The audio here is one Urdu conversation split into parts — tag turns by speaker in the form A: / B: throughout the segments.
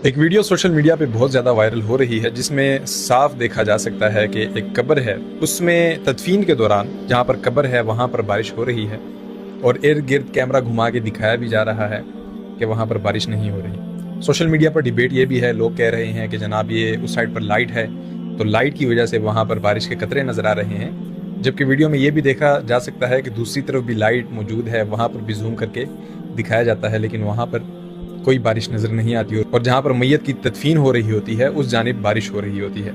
A: ایک ویڈیو سوشل میڈیا پہ بہت زیادہ وائرل ہو رہی ہے جس میں صاف دیکھا جا سکتا ہے کہ ایک قبر ہے، اس میں تدفین کے دوران جہاں پر قبر ہے وہاں پر بارش ہو رہی ہے، اور ارد گرد کیمرہ گھما کے دکھایا بھی جا رہا ہے کہ وہاں پر بارش نہیں ہو رہی۔ سوشل میڈیا پر ڈیبیٹ یہ بھی ہے، لوگ کہہ رہے ہیں کہ جناب یہ اس سائڈ پر لائٹ ہے تو لائٹ کی وجہ سے وہاں پر بارش کے قطرے نظر آ رہے ہیں، جبکہ ویڈیو میں یہ بھی دیکھا جا سکتا ہے کہ دوسری طرف بھی لائٹ موجود ہے، وہاں پر بھی زوم کر کے دکھایا جاتا ہے لیکن وہاں پر کوئی بارش نظر نہیں آتی، اور جہاں پر میت کی تدفین ہو رہی ہوتی ہے اس جانب بارش ہو رہی ہوتی ہے۔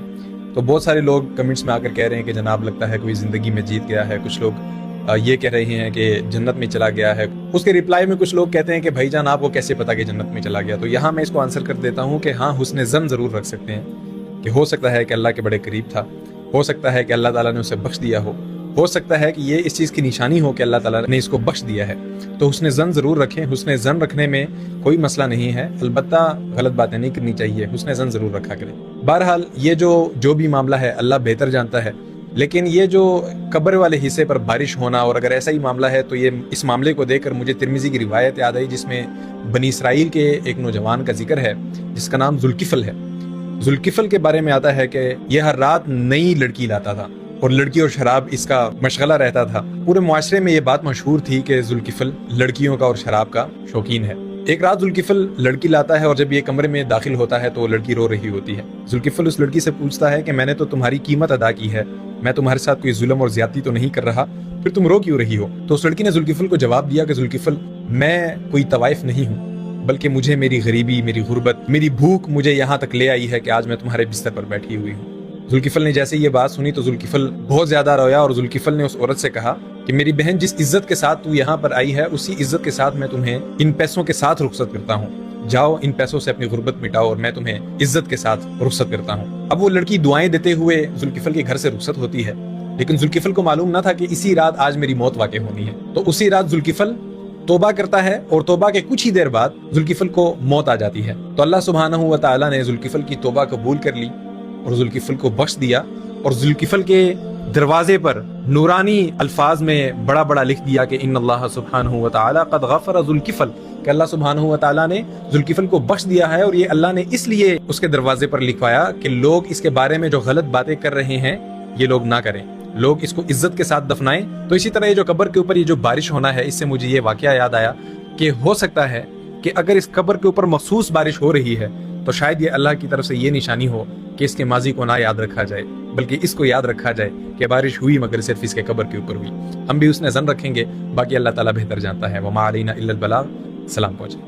A: تو بہت سارے لوگ کمنٹس میں آ کر کہہ رہے ہیں کہ جناب لگتا ہے کوئی زندگی میں جیت گیا ہے، کچھ لوگ یہ کہہ رہے ہیں کہ جنت میں چلا گیا ہے۔ اس کے ریپلائی میں کچھ لوگ کہتے ہیں کہ بھائی جان آپ کو کیسے پتا کہ جنت میں چلا گیا؟ تو یہاں میں اس کو آنسر کر دیتا ہوں کہ ہاں، حسن ظن ضرور رکھ سکتے ہیں کہ ہو سکتا ہے کہ اللہ کے بڑے قریب تھا، ہو سکتا ہے کہ اللہ تعالیٰ نے اسے بخش دیا ہو سکتا ہے کہ یہ اس چیز کی نشانی ہو کہ اللہ تعالیٰ نے اس کو بخش دیا ہے۔ تو حسن ظن ضرور رکھیں، حسن ظن رکھنے میں کوئی مسئلہ نہیں ہے، البتہ غلط باتیں نہیں کرنی چاہیے، حسن ظن ضرور رکھا کریں۔ بہرحال یہ جو بھی معاملہ ہے اللہ بہتر جانتا ہے، لیکن یہ جو قبر والے حصے پر بارش ہونا، اور اگر ایسا ہی معاملہ ہے تو یہ اس معاملے کو دیکھ کر مجھے ترمذی کی روایت یاد آئی جس میں بنی اسرائیل کے ایک نوجوان کا ذکر ہے جس کا نام ذوالکفل ہے۔ ذوالکفل کے بارے میں آتا ہے کہ یہ ہر رات نئی لڑکی لاتا تھا اور لڑکی اور شراب اس کا مشغلہ رہتا تھا۔ پورے معاشرے میں یہ بات مشہور تھی کہ ذوالکفل لڑکیوں کا اور شراب کا شوقین ہے۔ ایک رات ذوالکفل لڑکی لاتا ہے اور جب یہ کمرے میں داخل ہوتا ہے تو وہ لڑکی رو رہی ہوتی ہے۔ ذوالکفل اس لڑکی سے پوچھتا ہے کہ میں نے تو تمہاری قیمت ادا کی ہے، میں تمہارے ساتھ کوئی ظلم اور زیادتی تو نہیں کر رہا، پھر تم رو کیوں رہی ہو؟ تو اس لڑکی نے ذوالکفل کو جواب دیا کہ ذوالکفل میں کوئی طوائف نہیں ہوں، بلکہ مجھے میری غریبی، میری غربت، میری بھوک مجھے یہاں تک لے آئی ہے کہ آج میں تمہارے بستر پر بیٹھی ہوئی ہوں۔ ذوالکفل نے جیسے یہ بات سنی تو ذوالکفل بہت زیادہ رویا، اور ذوالکفل نے اس عورت سے کہا کہ میری بہن جس عزت کے ساتھ تو یہاں پر آئی ہے اسی عزت کے ساتھ میں تمہیں ان پیسوں کے ساتھ رخصت کرتا ہوں، جاؤ ان پیسوں سے اپنی غربت مٹاؤ اور میں تمہیں عزت کے ساتھ رخصت کرتا ہوں۔ اب وہ لڑکی دعائیں دیتے ہوئے ذوالکفل کے گھر سے رخصت ہوتی ہے، لیکن ذوالکفل کو معلوم نہ تھا کہ اسی رات آج میری موت واقع ہونی ہے۔ تو اسی رات ذوالکفل توبہ کرتا ہے اور توبہ کے کچھ ہی دیر بعد ذوالکفل کو موت آ جاتی ہے۔ تو اللہ سبحانہ و تعالیٰ نے ذوالکفل کی توبہ قبول کر لی اور ذوالکفل کو بخش دیا، اور ذوالکفل کے دروازے پر نورانی الفاظ میں بڑا بڑا لکھ دیا کہ ان اللہ سبحانہ و تعالیٰ قد غفر ذوالکفل، کہ اللہ سبحانہ و تعالیٰ نے ذوالکفل کو بخش دیا ہے، اور یہ اللہ نے اس لیے اس کے دروازے پر لکھوایا کہ لوگ اس کے بارے میں جو غلط باتیں کر رہے ہیں یہ لوگ نہ کریں، لوگ اس کو عزت کے ساتھ دفنائیں۔ تو اسی طرح یہ جو قبر کے اوپر یہ جو بارش ہونا ہے، اس سے مجھے یہ واقعہ یاد آیا کہ ہو سکتا ہے کہ اگر اس قبر کے اوپر مخصوص بارش ہو رہی ہے تو شاید یہ اللہ کی طرف سے یہ نشانی ہو کہ اس کے ماضی کو نہ یاد رکھا جائے، بلکہ اس کو یاد رکھا جائے کہ بارش ہوئی مگر صرف اس کے قبر کے اوپر ہوئی۔ ہم بھی اس نے ظن رکھیں گے، باقی اللہ تعالیٰ بہتر جانتا ہے۔ وما علینا الا البلاغ۔ سلام پہنچے۔